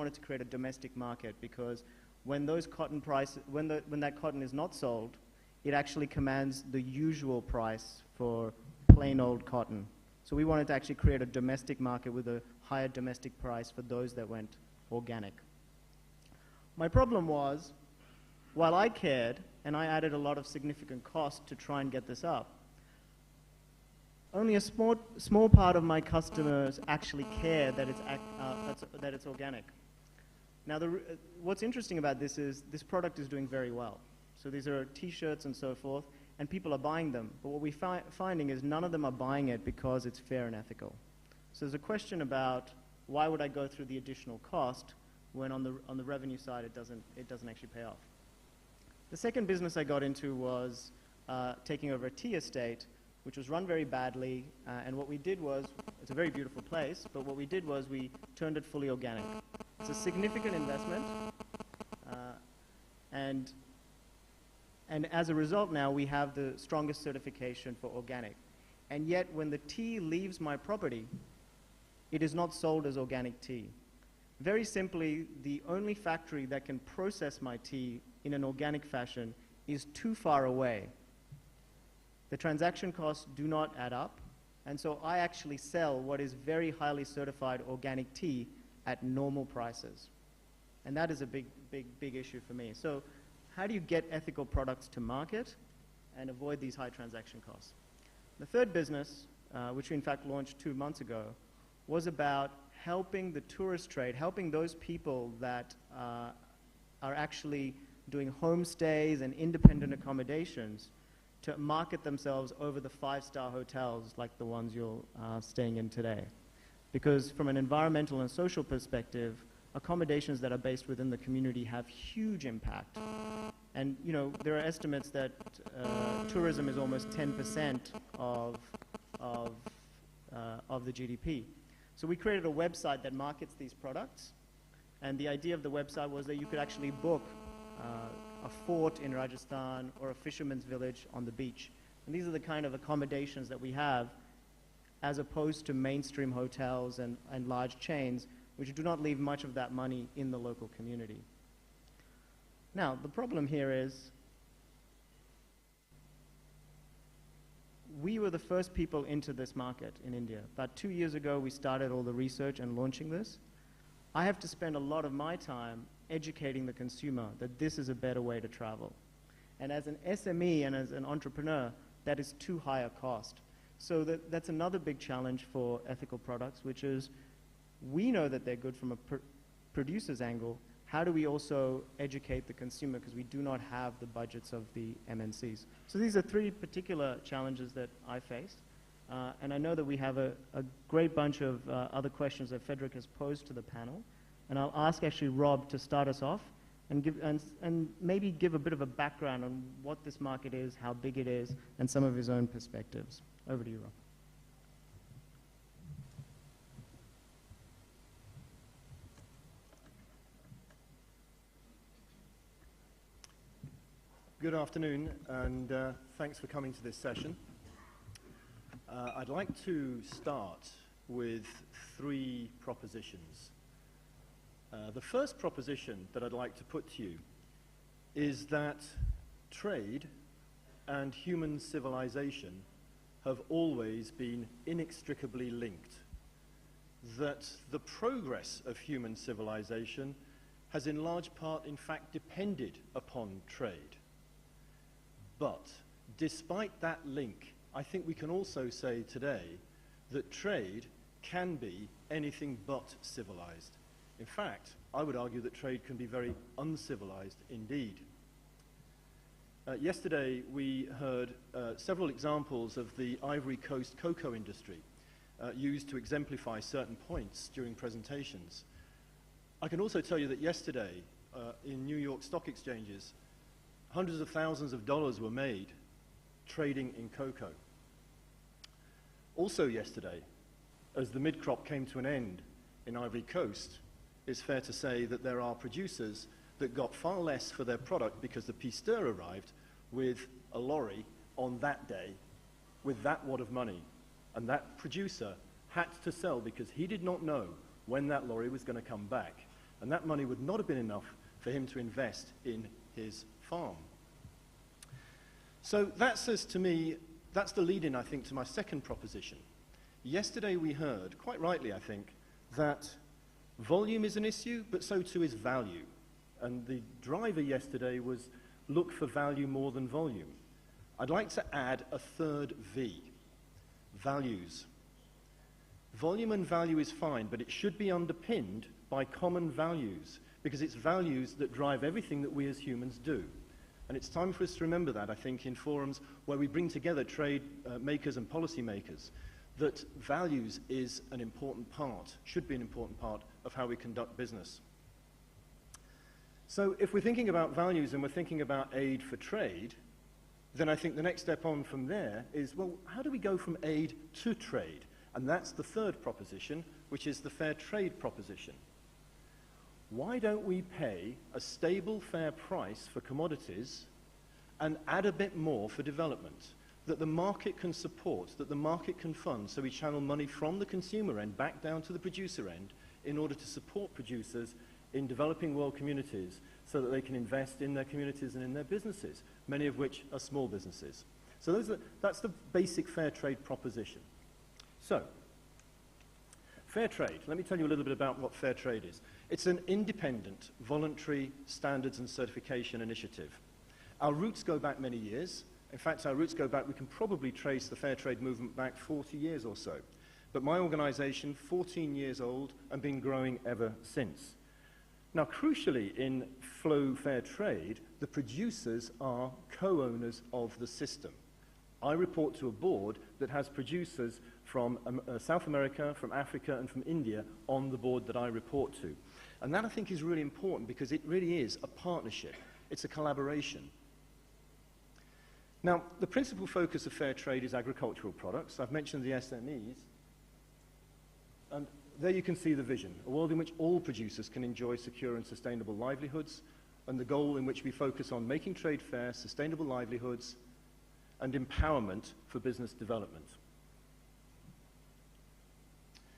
wanted to create a domestic market, because when those cotton prices, when that cotton is not sold, it actually commands the usual price for plain old cotton. So we wanted to actually create a domestic market with a higher domestic price for those that went organic. My problem was, while I cared, and I added a lot of significant cost to try and get this up, only a small part of my customers actually care that it's organic. Now, what's interesting about this is this product is doing very well. So these are T-shirts and so forth, and people are buying them. But what we're finding is none of them are buying it because it's fair and ethical. So there's a question about why would I go through the additional cost when on the revenue side it doesn't actually pay off. The second business I got into was taking over a tea estate, which was run very badly, and what we did was, it's a very beautiful place, but what we did was we turned it fully organic. It's a significant investment, and as a result now we have the strongest certification for organic. And yet when the tea leaves my property, it is not sold as organic tea. Very simply, the only factory that can process my tea in an organic fashion is too far away. The transaction costs do not add up, and so I actually sell what is very highly certified organic tea at normal prices. And that is a big issue for me. So how do you get ethical products to market and avoid these high transaction costs? The third business, which we in fact launched 2 months ago, was about helping the tourist trade, helping those people that are actually doing homestays and independent accommodations to market themselves over the 5-star hotels like the ones you're staying in today. Because from an environmental and social perspective, accommodations that are based within the community have huge impact. And you know, there are estimates that tourism is almost 10% of the GDP. So we created a website that markets these products, and the idea of the website was that you could actually book a fort in Rajasthan or a fisherman's village on the beach. And these are the kind of accommodations that we have, as opposed to mainstream hotels and large chains, which do not leave much of that money in the local community. Now, the problem here is we were the first people into this market in India. About 2 years ago, we started all the research and launching this. I have to spend a lot of my time educating the consumer that this is a better way to travel. And as an SME and as an entrepreneur, that is too high a cost. So that's another big challenge for ethical products, which is we know that they're good from a producer's angle. How do we also educate the consumer, because we do not have the budgets of the MNCs? So these are 3 particular challenges that I faced. And I know that we have a great bunch of other questions that Frederick has posed to the panel. And I'll ask actually Rob to start us off and maybe give a bit of a background on what this market is, how big it is, and some of his own perspectives. Over to you, Rob. Good afternoon, and thanks for coming to this session. I'd like to start with 3 propositions. The first proposition that I'd like to put to you is that trade and human civilization have always been inextricably linked. That the progress of human civilization has in large part, in fact, depended upon trade. But despite that link, I think we can also say today that trade can be anything but civilized. In fact, I would argue that trade can be very uncivilized indeed. Yesterday, we heard several examples of the Ivory Coast cocoa industry used to exemplify certain points during presentations. I can also tell you that yesterday, in New York stock exchanges, hundreds of thousands of dollars were made trading in cocoa. Also yesterday, as the mid-crop came to an end in Ivory Coast, it's fair to say that there are producers that got far less for their product because the pisteur arrived with a lorry on that day with that wad of money. And that producer had to sell because he did not know when that lorry was going to come back. And that money would not have been enough for him to invest in his farm. So that says to me, that's the lead-in, I think, to my second proposition. Yesterday we heard, quite rightly I think, that volume is an issue, but so too is value. And the driver yesterday was look for value more than volume. I'd like to add a third V, values. Volume and value is fine, but it should be underpinned by common values, because it's values that drive everything that we as humans do. And it's time for us to remember that, I think, in forums where we bring together trade makers and policy makers, that values is an important part, should be an important part of how we conduct business. So if we're thinking about values and we're thinking about aid for trade, then I think the next step on from there is, well, how do we go from aid to trade? And that's the third proposition, which is the fair trade proposition. Why don't we pay a stable, fair price for commodities and add a bit more for development that the market can support, that the market can fund, so we channel money from the consumer end back down to the producer end in order to support producers in developing world communities so that they can invest in their communities and in their businesses, many of which are small businesses. So that's the basic fair trade proposition. So, fair trade. Let me tell you a little bit about what fair trade is. It's an independent, voluntary standards and certification initiative. Our roots go back many years. In fact, our roots go back, we can probably trace the fair trade movement back 40 years or so. But my organization, 14 years old, and been growing ever since. Now, crucially, in Flow Fair Trade, the producers are co-owners of the system. I report to a board that has producers from South America, from Africa, and from India on the board that I report to. And that, I think, is really important because it really is a partnership. It's a collaboration. Now, the principal focus of fair trade is agricultural products. I've mentioned the SMEs. And there you can see the vision, a world in which all producers can enjoy secure and sustainable livelihoods, and the goal in which we focus on making trade fair, sustainable livelihoods, and empowerment for business development.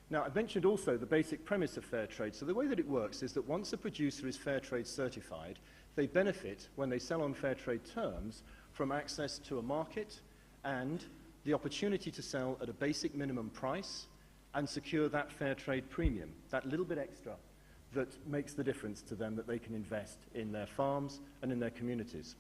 Now, I've mentioned also the basic premise of fair trade. So the way that it works is that once a producer is fair trade certified, they benefit, when they sell on fair trade terms, from access to a market and the opportunity to sell at a basic minimum price and secure that fair trade premium, that little bit extra that makes the difference to them, that they can invest in their farms and in their communities.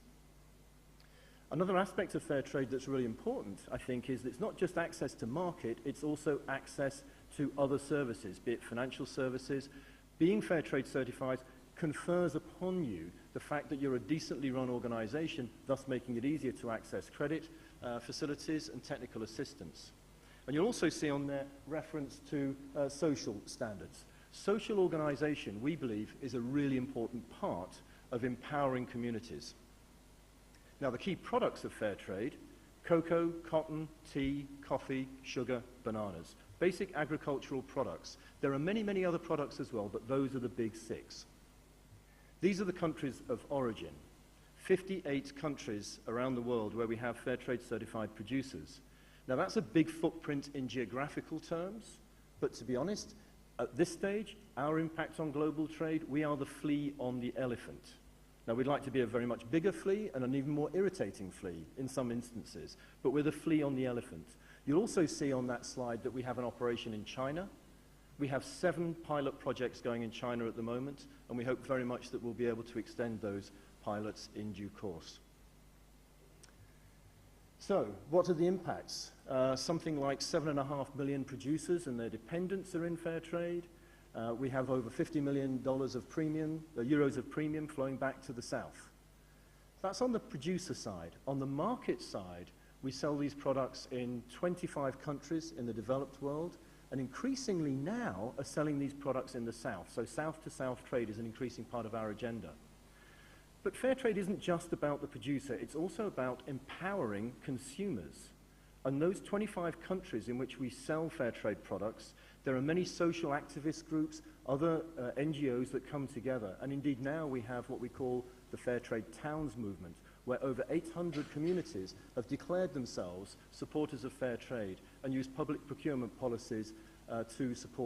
Another aspect of fair trade that's really important, I think, is that it's not just access to market, it's also access to other services, be it financial services. Being fair trade certified confers upon you the fact that you're a decently run organization, thus making it easier to access credit facilities and technical assistance. And you'll also see on there reference to social standards. Social organization, we believe, is a really important part of empowering communities. Now, the key products of fair trade: cocoa, cotton, tea, coffee, sugar, bananas. Basic agricultural products. There are many, many other products as well, but those are the big six. These are the countries of origin. 58 countries around the world where we have fair trade certified producers. Now, that's a big footprint in geographical terms, but to be honest, at this stage, our impact on global trade, we are the flea on the elephant. Now, we'd like to be a very much bigger flea and an even more irritating flea in some instances, but we're the flea on the elephant. You'll also see on that slide that we have an operation in China. We have 7 pilot projects going in China at the moment, and we hope very much that we'll be able to extend those pilots in due course. So, what are the impacts? Something like 7.5 million producers and their dependents are in fair trade. We have over $50 million of premium, euros of premium flowing back to the south. That's on the producer side. On the market side, we sell these products in 25 countries in the developed world, and increasingly now are selling these products in the south. So south-to-south trade is an increasing part of our agenda. But fair trade isn't just about the producer, it's also about empowering consumers. And those 25 countries in which we sell fair trade products, there are many social activist groups, other NGOs that come together. And indeed now we have what we call the Fair Trade Towns movement, where over 800 communities have declared themselves supporters of fair trade and use public procurement policies to support